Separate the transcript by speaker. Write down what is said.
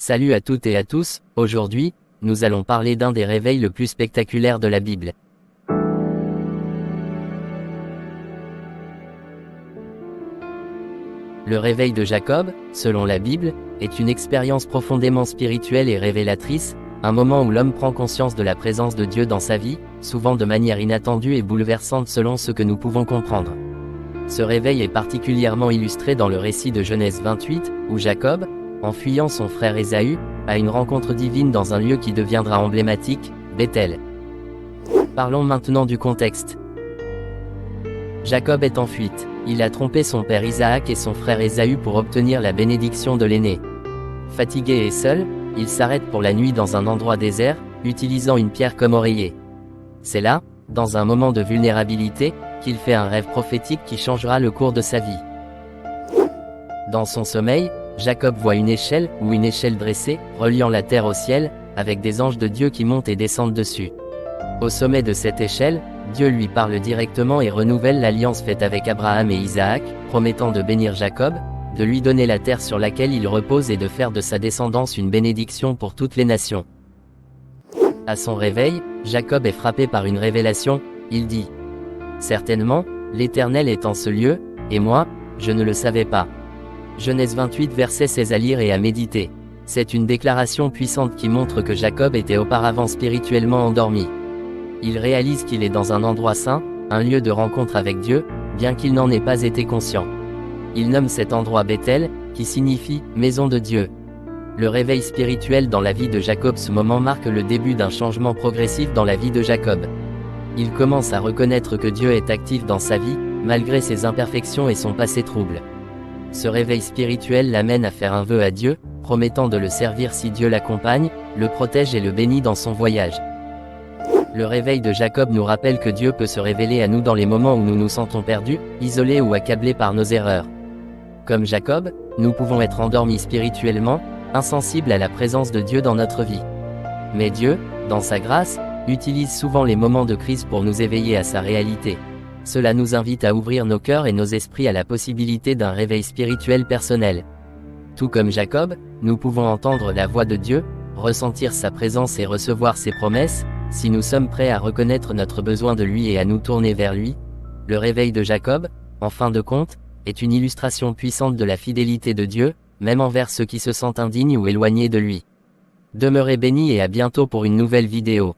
Speaker 1: Salut à toutes et à tous, aujourd'hui, nous allons parler d'un des réveils le plus spectaculaires de la Bible. Le réveil de Jacob, selon la Bible, est une expérience profondément spirituelle et révélatrice, un moment où l'homme prend conscience de la présence de Dieu dans sa vie, souvent de manière inattendue et bouleversante selon ce que nous pouvons comprendre. Ce réveil est particulièrement illustré dans le récit de Genèse 28, où Jacob, en fuyant son frère Ésaü, a une rencontre divine dans un lieu qui deviendra emblématique, Bethel. Parlons maintenant du contexte. Jacob est en fuite. Il a trompé son père Isaac et son frère Ésaü pour obtenir la bénédiction de l'aîné. Fatigué et seul, il s'arrête pour la nuit dans un endroit désert, utilisant une pierre comme oreiller. C'est là, dans un moment de vulnérabilité, qu'il fait un rêve prophétique qui changera le cours de sa vie. Dans son sommeil, Jacob voit une échelle dressée, reliant la terre au ciel, avec des anges de Dieu qui montent et descendent dessus. Au sommet de cette échelle, Dieu lui parle directement et renouvelle l'alliance faite avec Abraham et Isaac, promettant de bénir Jacob, de lui donner la terre sur laquelle il repose et de faire de sa descendance une bénédiction pour toutes les nations. À son réveil, Jacob est frappé par une révélation, il dit : « Certainement, l'Éternel est en ce lieu, et moi, je ne le savais pas. » Genèse 28 verset 16 à lire et à méditer. C'est une déclaration puissante qui montre que Jacob était auparavant spirituellement endormi. Il réalise qu'il est dans un endroit saint, un lieu de rencontre avec Dieu, bien qu'il n'en ait pas été conscient. Il nomme cet endroit Bethel, qui signifie « maison de Dieu ». Le réveil spirituel dans la vie de Jacob, ce moment marque le début d'un changement progressif dans la vie de Jacob. Il commence à reconnaître que Dieu est actif dans sa vie, malgré ses imperfections et son passé trouble. Ce réveil spirituel l'amène à faire un vœu à Dieu, promettant de le servir si Dieu l'accompagne, le protège et le bénit dans son voyage. Le réveil de Jacob nous rappelle que Dieu peut se révéler à nous dans les moments où nous nous sentons perdus, isolés ou accablés par nos erreurs. Comme Jacob, nous pouvons être endormis spirituellement, insensibles à la présence de Dieu dans notre vie. Mais Dieu, dans sa grâce, utilise souvent les moments de crise pour nous éveiller à sa réalité. Cela nous invite à ouvrir nos cœurs et nos esprits à la possibilité d'un réveil spirituel personnel. Tout comme Jacob, nous pouvons entendre la voix de Dieu, ressentir sa présence et recevoir ses promesses, si nous sommes prêts à reconnaître notre besoin de lui et à nous tourner vers lui. Le réveil de Jacob, en fin de compte, est une illustration puissante de la fidélité de Dieu, même envers ceux qui se sentent indignes ou éloignés de lui. Demeurez bénis et à bientôt pour une nouvelle vidéo.